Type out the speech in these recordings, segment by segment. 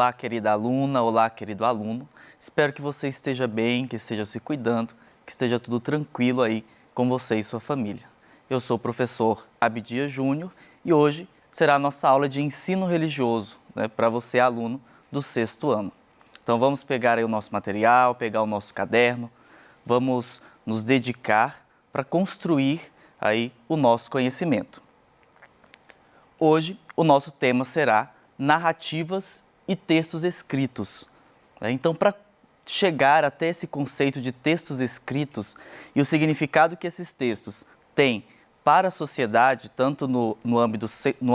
Olá, querida aluna, olá, querido aluno. Espero que você esteja bem, que esteja se cuidando, que esteja tudo tranquilo aí com você e sua família. Eu sou o professor Abdias Júnior e hoje será a nossa aula de ensino religioso, para você, aluno do 6º ano. Então vamos pegar aí o nosso material, pegar o nosso caderno, vamos nos dedicar para construir aí o nosso conhecimento. Hoje o nosso tema será narrativas e textos escritos. Então, para chegar até esse conceito de textos escritos e o significado que esses textos têm para a sociedade, tanto no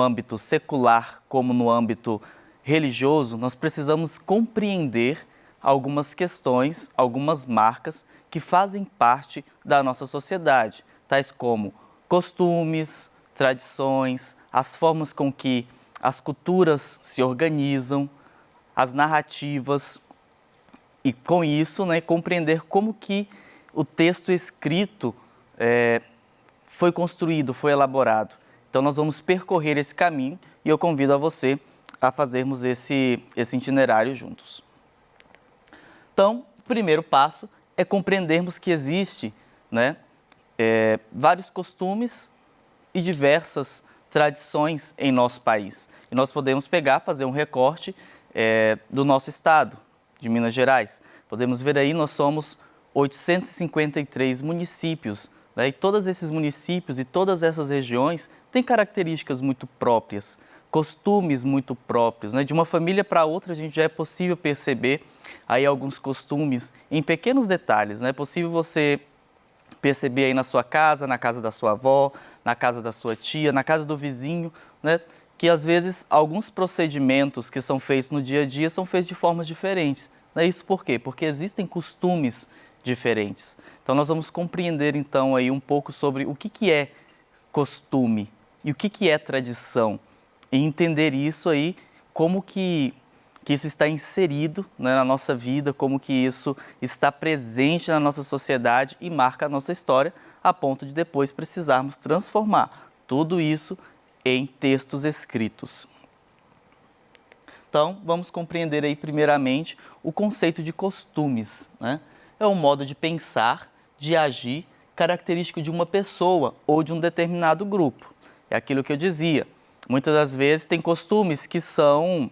âmbito secular como no âmbito religioso, nós precisamos compreender algumas questões, algumas marcas que fazem parte da nossa sociedade, tais como costumes, tradições, as formas com que as culturas se organizam, as narrativas, e com isso, compreender como que o texto escrito foi construído, foi elaborado. Então nós vamos percorrer esse caminho e eu convido a você a fazermos esse itinerário juntos. Então, o primeiro passo é compreendermos que existe vários costumes e diversas tradições em nosso país. E nós podemos fazer um recorte do nosso estado, de Minas Gerais. Podemos ver aí, nós somos 853 municípios, e todos esses municípios e todas essas regiões têm características muito próprias, costumes muito próprios. De uma família para outra, a gente já é possível perceber aí alguns costumes em pequenos detalhes. É possível você perceber aí na sua casa, na casa da sua avó, na casa da sua tia, na casa do vizinho, que às vezes alguns procedimentos que são feitos no dia a dia são feitos de formas diferentes. Isso por quê? Porque existem costumes diferentes. Então nós vamos compreender então aí um pouco sobre o que é costume e o que é tradição e entender isso aí, como que isso está inserido na nossa vida, como que isso está presente na nossa sociedade e marca a nossa história, a ponto de depois precisarmos transformar tudo isso em textos escritos. Então, vamos compreender aí primeiramente o conceito de costumes. É um modo de pensar, de agir, característico de uma pessoa ou de um determinado grupo. É aquilo que eu dizia. Muitas das vezes tem costumes que são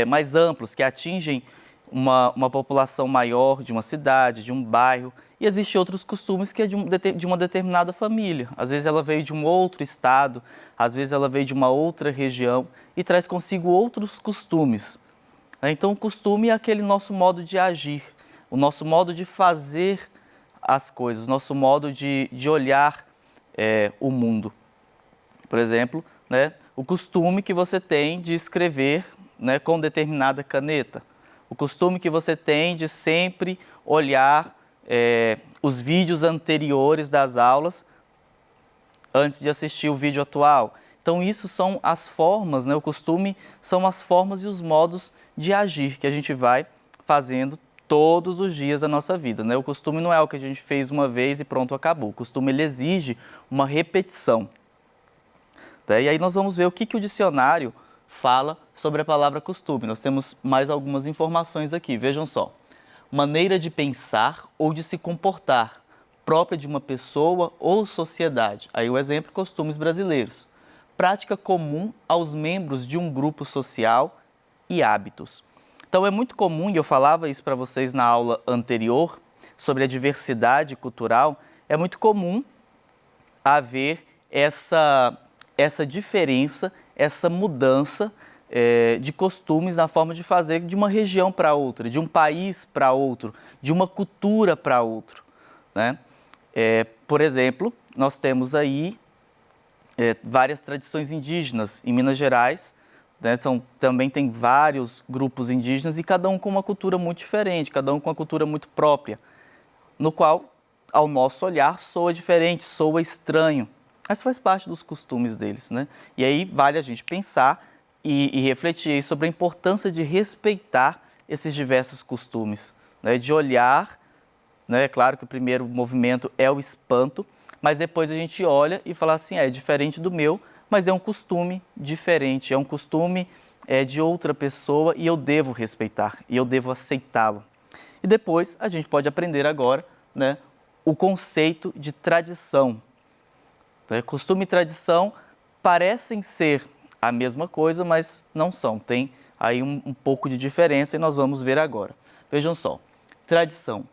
mais amplos, que atingem uma população maior de uma cidade, de um bairro, e existem outros costumes que é de uma determinada família. Às vezes ela veio de um outro estado, às vezes ela veio de uma outra região e traz consigo outros costumes. Então o costume é aquele nosso modo de agir, o nosso modo de fazer as coisas, o nosso modo de olhar o mundo. Por exemplo, o costume que você tem de escrever com determinada caneta. O costume que você tem de sempre olhar os vídeos anteriores das aulas antes de assistir o vídeo atual. Então isso são as formas, o costume são as formas e os modos de agir que a gente vai fazendo todos os dias da nossa vida. O costume não é o que a gente fez uma vez e pronto, acabou. O costume ele exige uma repetição. E aí nós vamos ver o que o dicionário fala sobre a palavra costume. Nós temos mais algumas informações aqui, vejam só. Maneira de pensar ou de se comportar, própria de uma pessoa ou sociedade. Aí o exemplo, costumes brasileiros. Prática comum aos membros de um grupo social e hábitos. Então é muito comum, e eu falava isso para vocês na aula anterior, sobre a diversidade cultural, é muito comum haver essa diferença, essa mudança de costumes na forma de fazer de uma região para outra, de um país para outro, de uma cultura para outro. Por exemplo, nós temos aí várias tradições indígenas em Minas Gerais, também tem vários grupos indígenas e cada um com uma cultura muito diferente, cada um com uma cultura muito própria, no qual, ao nosso olhar, soa diferente, soa estranho. Mas faz parte dos costumes deles, E aí vale a gente pensar e refletir sobre a importância de respeitar esses diversos costumes, de olhar, é claro que o primeiro movimento é o espanto, mas depois a gente olha e fala assim, é diferente do meu, mas é um costume diferente, é um costume é de outra pessoa e eu devo respeitar, e eu devo aceitá-lo. E depois a gente pode aprender agora, né, o conceito de tradição. Então, costume e tradição parecem ser a mesma coisa, mas não são. Tem aí um pouco de diferença e nós vamos ver agora. Vejam só, tradição,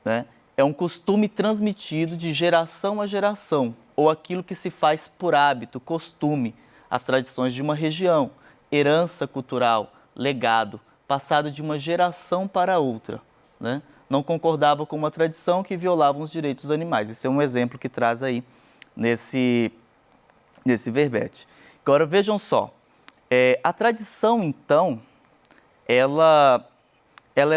né, é um costume transmitido de geração a geração, ou aquilo que se faz por hábito, costume, as tradições de uma região, herança cultural, legado, passado de uma geração para outra, né? Não concordava com uma tradição que violava os direitos dos animais. Esse é um exemplo que traz aí nesse verbete. Agora vejam só, a tradição então, ela é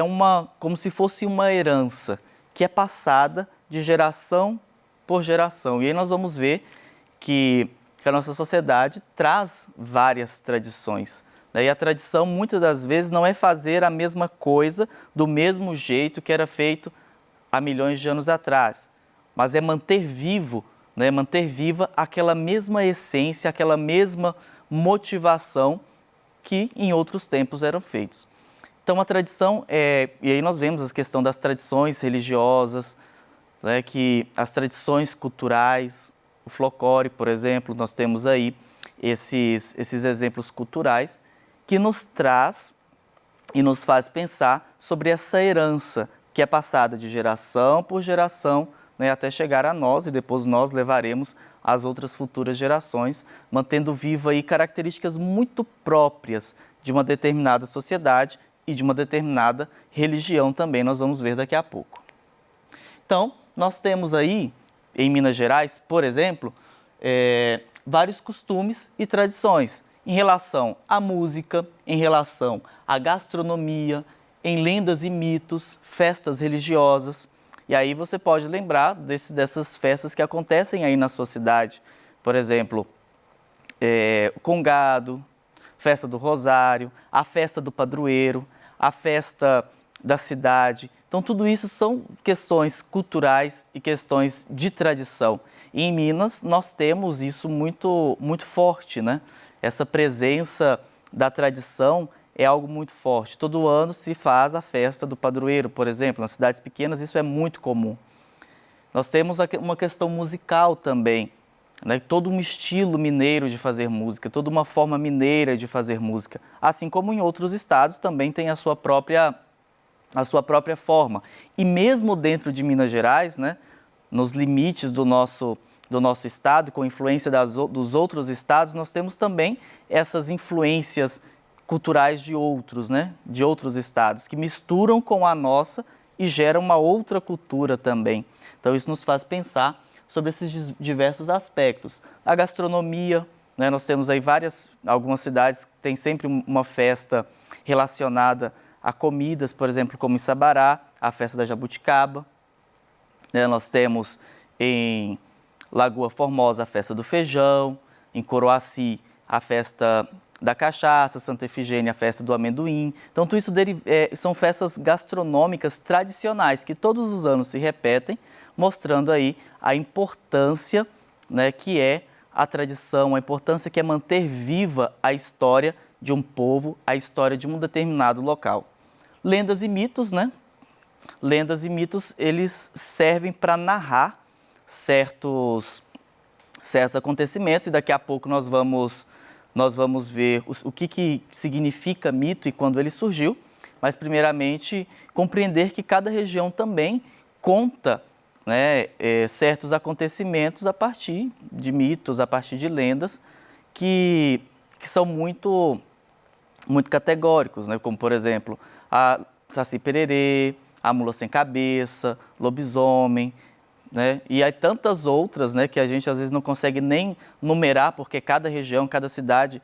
como se fosse uma herança que é passada de geração por geração. E aí nós vamos ver que a nossa sociedade traz várias tradições. E a tradição, muitas das vezes, não é fazer a mesma coisa do mesmo jeito que era feito há milhões de anos atrás, mas é manter vivo, né, manter viva aquela mesma essência, aquela mesma motivação que em outros tempos eram feitos. Então, a tradição, e aí nós vemos a questão das tradições religiosas, né, que as tradições culturais, o folclore, por exemplo, nós temos aí esses exemplos culturais que nos traz e nos faz pensar sobre essa herança que é passada de geração por geração, né, até chegar a nós e depois nós levaremos às outras futuras gerações, mantendo viva aí características muito próprias de uma determinada sociedade e de uma determinada religião também, nós vamos ver daqui a pouco. Então, nós temos aí, em Minas Gerais, por exemplo, vários costumes e tradições em relação à música, em relação à gastronomia, em lendas e mitos, festas religiosas. E aí você pode lembrar dessas festas que acontecem aí na sua cidade. Por exemplo, o Congado, festa do Rosário, a festa do Padroeiro, a festa da cidade. Então, tudo isso são questões culturais e questões de tradição. E em Minas, nós temos isso muito, muito forte, né? Essa presença da tradição é algo muito forte. Todo ano se faz a festa do padroeiro, por exemplo. Nas cidades pequenas, isso é muito comum. Nós temos uma questão musical também, né? Todo um estilo mineiro de fazer música, toda uma forma mineira de fazer música. Assim como em outros estados também tem a sua própria forma. E mesmo dentro de Minas Gerais, né, nos limites do nosso estado, com influência dos outros estados, nós temos também essas influências culturais de outros, né, de outros estados, que misturam com a nossa e geram uma outra cultura também. Então isso nos faz pensar sobre esses diversos aspectos. A gastronomia, né, nós temos aí algumas cidades que têm sempre uma festa relacionada a comidas, por exemplo, como em Sabará, a festa da jabuticaba. Nós temos em Lagoa Formosa a festa do feijão, em Coroaci a festa da cachaça, Santa Efigênia a festa do amendoim. Então, tudo isso são festas gastronômicas tradicionais que todos os anos se repetem, mostrando aí a importância, né, que é a tradição, a importância que é manter viva a história de um povo, a história de um determinado local. Lendas e mitos, né? Lendas e mitos, eles servem para narrar certos acontecimentos e daqui a pouco nós vamos ver o que significa mito e quando ele surgiu, mas primeiramente compreender que cada região também conta, né, certos acontecimentos a partir de mitos, a partir de lendas que são muito categóricos, né? Como por exemplo a Saci Pererê, a Mula Sem Cabeça, lobisomem, né? E aí tantas outras, né, que a gente às vezes não consegue nem numerar, porque cada região, cada cidade,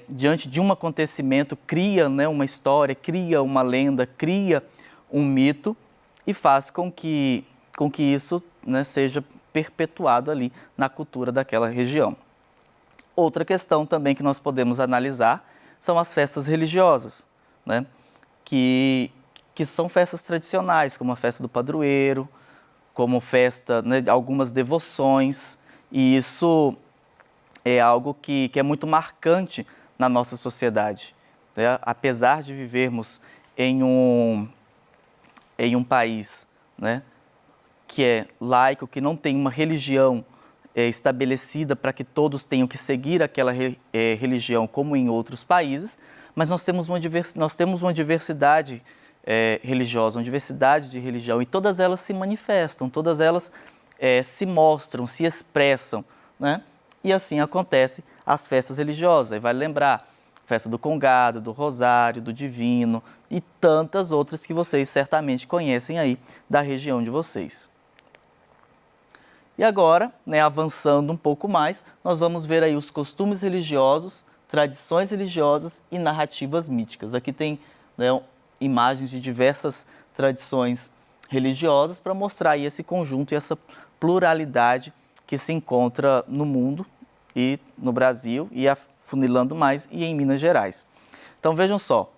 diante de um acontecimento, cria, né, uma história, cria uma lenda, cria um mito e faz com que isso, né, seja perpetuado ali na cultura daquela região. Outra questão também que nós podemos analisar são as festas religiosas, né, que são festas tradicionais, como a festa do padroeiro, como festa, né, algumas devoções, e isso é algo que é muito marcante na nossa sociedade, né? Apesar de vivermos em um país, né, que é laico, que não tem uma religião estabelecida para que todos tenham que seguir aquela religião como em outros países, mas nós temos uma diversidade religiosa, uma diversidade de religião, e todas elas se manifestam, todas elas se mostram, se expressam, né? E assim acontece as festas religiosas. Aí vale lembrar, festa do Congado, do Rosário, do Divino e tantas outras que vocês certamente conhecem aí da região de vocês. E agora, né, avançando um pouco mais, nós vamos ver aí os costumes religiosos, tradições religiosas e narrativas míticas. Aqui tem, né, imagens de diversas tradições religiosas para mostrar aí esse conjunto e essa pluralidade que se encontra no mundo e no Brasil e afunilando mais e em Minas Gerais. Então vejam só,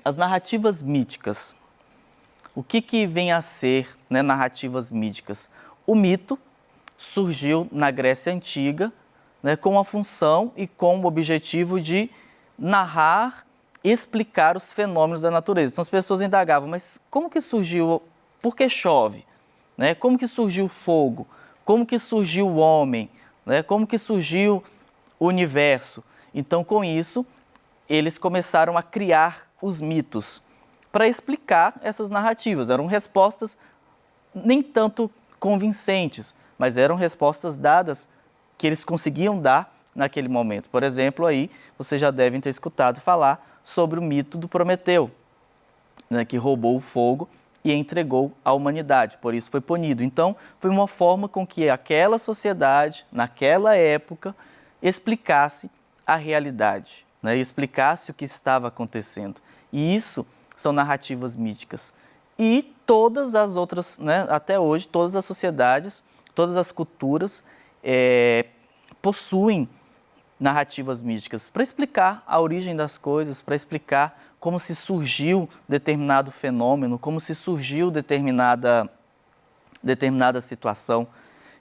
as narrativas míticas. O que vem a ser, né, narrativas míticas? O mito surgiu na Grécia Antiga, né, com a função e com o objetivo de narrar, explicar os fenômenos da natureza. Então as pessoas indagavam, mas como que surgiu, por que chove? Né? Como que surgiu o fogo? Como que surgiu o homem? Né? Como que surgiu o universo? Então, com isso, eles começaram a criar os mitos para explicar essas narrativas. Eram respostas nem tanto convincentes, mas eram respostas dadas que eles conseguiam dar naquele momento. Por exemplo, aí vocês já devem ter escutado falar sobre o mito do Prometeu, né, que roubou o fogo e entregou à humanidade, por isso foi punido. Então, foi uma forma com que aquela sociedade, naquela época, explicasse a realidade, né, explicasse o que estava acontecendo. E isso são narrativas míticas. E todas as outras, né, até hoje, todas as sociedades, todas as culturas possuem narrativas míticas para explicar a origem das coisas, para explicar como se surgiu determinado fenômeno, como se surgiu determinada situação.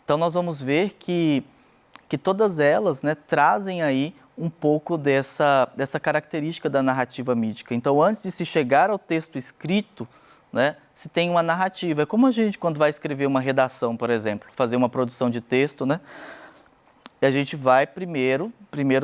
Então nós vamos ver que todas elas, né, trazem aí um pouco dessa característica da narrativa mítica. Então, antes de se chegar ao texto escrito, né, se tem uma narrativa. É como a gente, quando vai escrever uma redação, por exemplo, fazer uma produção de texto, né, a gente vai primeiro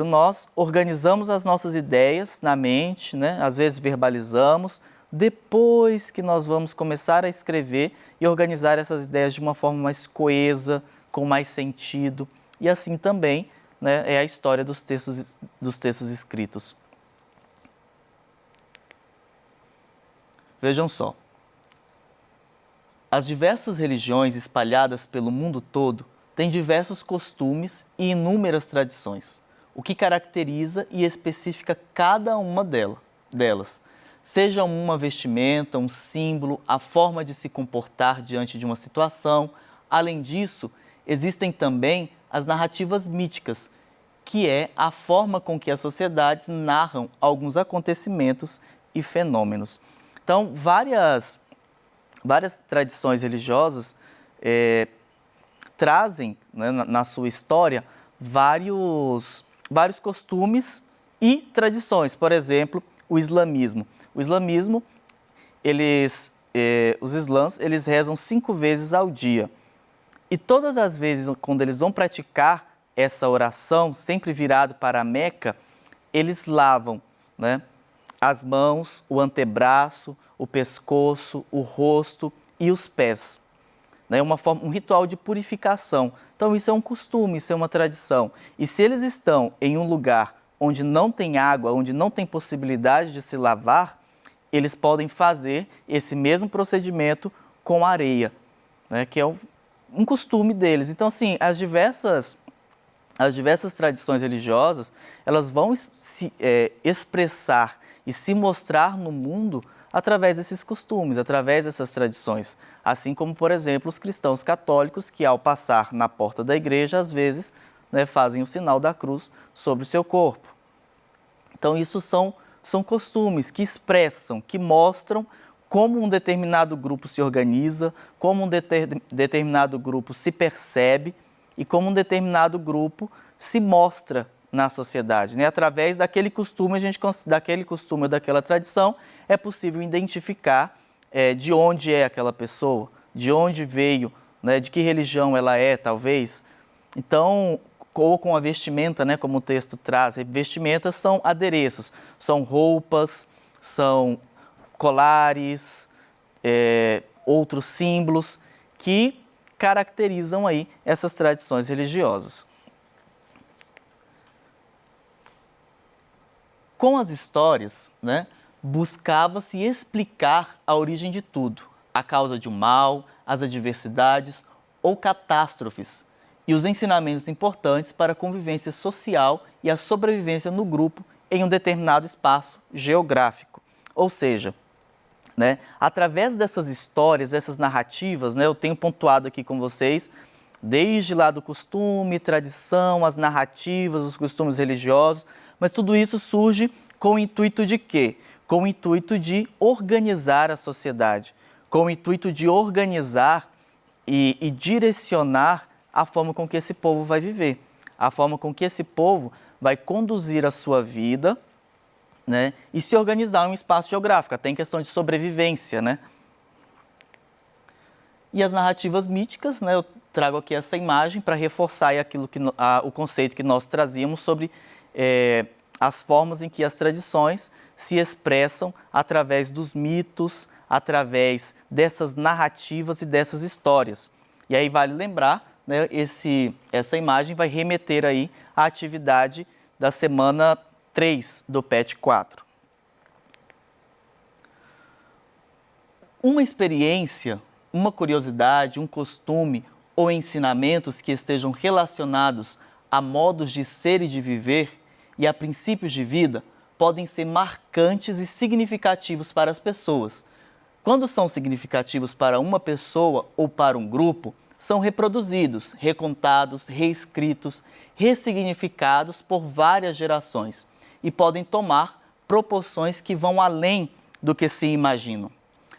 nós organizamos as nossas ideias na mente, né, às vezes verbalizamos, depois que nós vamos começar a escrever e organizar essas ideias de uma forma mais coesa, com mais sentido, e assim também, né, é a história dos textos escritos. Vejam só, as diversas religiões espalhadas pelo mundo todo têm diversos costumes e inúmeras tradições, o que caracteriza e especifica cada uma delas, seja uma vestimenta, um símbolo, a forma de se comportar diante de uma situação. Além disso, existem também as narrativas míticas, que é a forma com que as sociedades narram alguns acontecimentos e fenômenos. Então, várias tradições religiosas trazem, né, na sua história vários costumes e tradições. Por exemplo, o islamismo. O islamismo, os islãs, eles rezam 5 vezes ao dia. E todas as vezes quando eles vão praticar essa oração, sempre virado para a Meca, eles lavam, né, as mãos, o antebraço, o pescoço, o rosto e os pés. É um ritual de purificação. Então isso é um costume, isso é uma tradição. E se eles estão em um lugar onde não tem água, onde não tem possibilidade de se lavar, eles podem fazer esse mesmo procedimento com areia, né, que é um costume deles. Então, assim, as diversas tradições religiosas, elas vão expressar e se mostrar no mundo através desses costumes, através dessas tradições. Assim como, por exemplo, os cristãos católicos que, ao passar na porta da igreja, às vezes, né, fazem o sinal da cruz sobre o seu corpo. Então, isso são costumes que expressam, que mostram como um determinado grupo se organiza, como um determinado grupo se percebe e como um determinado grupo se mostra, na sociedade, né? Através daquele costume, daquele costume ou daquela tradição, é possível identificar de onde é aquela pessoa, de onde veio, né? De que religião ela é, talvez. Então, ou com a vestimenta, né? Como o texto traz, vestimentas são adereços, são roupas, são colares, outros símbolos que caracterizam aí essas tradições religiosas. Com as histórias, né, buscava-se explicar a origem de tudo, a causa de um mal, as adversidades ou catástrofes e os ensinamentos importantes para a convivência social e a sobrevivência no grupo em um determinado espaço geográfico. Ou seja, né, através dessas histórias, dessas narrativas, né, eu tenho pontuado aqui com vocês, desde lá do costume, tradição, as narrativas, os costumes religiosos, mas tudo isso surge com o intuito de quê? Com o intuito de organizar a sociedade, com o intuito de organizar e direcionar a forma com que esse povo vai viver, a forma com que esse povo vai conduzir a sua vida, né, e se organizar em um espaço geográfico, até em questão de sobrevivência, né? E as narrativas míticas, né, eu trago aqui essa imagem para reforçar o conceito que nós trazíamos sobre as formas em que as tradições se expressam através dos mitos, através dessas narrativas e dessas histórias. E aí vale lembrar, né, essa imagem vai remeter aí à atividade da semana 3 do PET 4. Uma experiência, uma curiosidade, um costume ou ensinamentos que estejam relacionados a modos de ser e de viver e a princípios de vida podem ser marcantes e significativos para as pessoas. Quando são significativos para uma pessoa ou para um grupo, são reproduzidos, recontados, reescritos, ressignificados por várias gerações e podem tomar proporções que vão além do que se imaginam.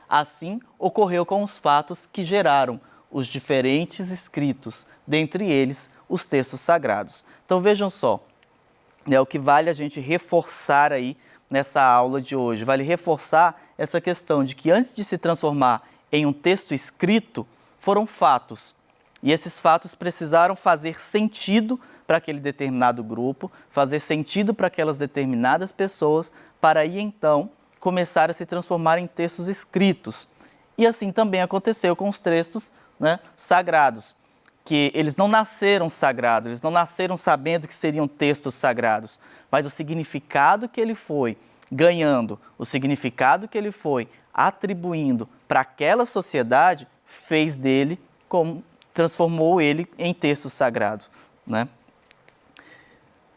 Assim, ocorreu com os fatos que geraram os diferentes escritos, dentre eles os textos sagrados. Então vejam só, é o que vale a gente reforçar aí nessa aula de hoje. Vale reforçar essa questão de que antes de se transformar em um texto escrito, foram fatos. E esses fatos precisaram fazer sentido para aquele determinado grupo, fazer sentido para aquelas determinadas pessoas, para aí então começar a se transformar em textos escritos. E assim também aconteceu com os textos, né, sagrados, que eles não nasceram sagrados, eles não nasceram sabendo que seriam textos sagrados, mas o significado que ele foi ganhando, o significado que ele foi atribuindo para aquela sociedade, fez dele, transformou ele em texto sagrado, né?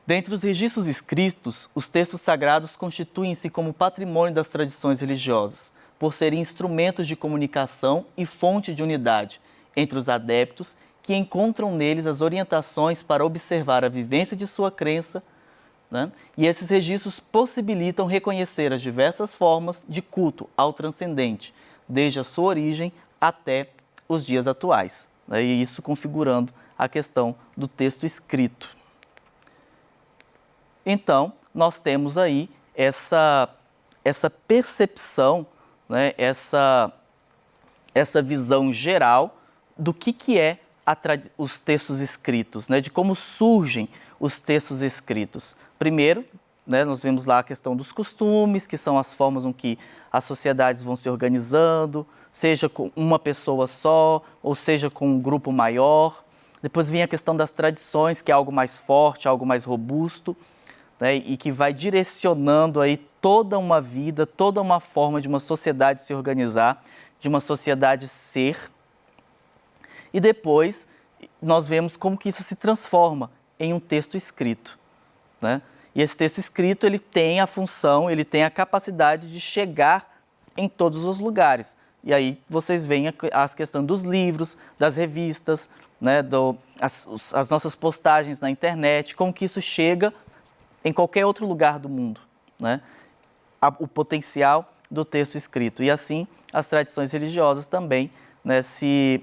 Dentre os registros escritos, os textos sagrados constituem-se como patrimônio das tradições religiosas, por serem instrumentos de comunicação e fonte de unidade entre os adeptos que encontram neles as orientações para observar a vivência de sua crença, né? E esses registros possibilitam reconhecer as diversas formas de culto ao transcendente, desde a sua origem até os dias atuais, né? E isso configurando a questão do texto escrito. Então, nós temos aí essa percepção, né? essa visão geral do que é os textos escritos, né, de como surgem os textos escritos. Primeiro, né, nós vemos lá a questão dos costumes, que são as formas com que as sociedades vão se organizando, seja com uma pessoa só, ou seja com um grupo maior. Depois vem a questão das tradições, que é algo mais forte, algo mais robusto, né, e que vai direcionando aí toda uma vida, toda uma forma de uma sociedade se organizar, de uma sociedade ser. E depois nós vemos como que isso se transforma em um texto escrito, né? E esse texto escrito, ele tem a função, ele tem a capacidade de chegar em todos os lugares. E aí vocês veem a questão dos livros, das revistas, né, as nossas postagens na internet, como que isso chega em qualquer outro lugar do mundo, né? O potencial do texto escrito. E assim, as tradições religiosas também, né, se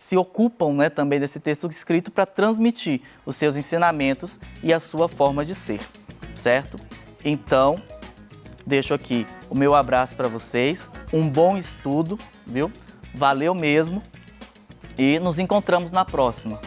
se ocupam, né, também desse texto escrito para transmitir os seus ensinamentos e a sua forma de ser, certo? Então, deixo aqui o meu abraço para vocês, um bom estudo, viu? Valeu mesmo e nos encontramos na próxima.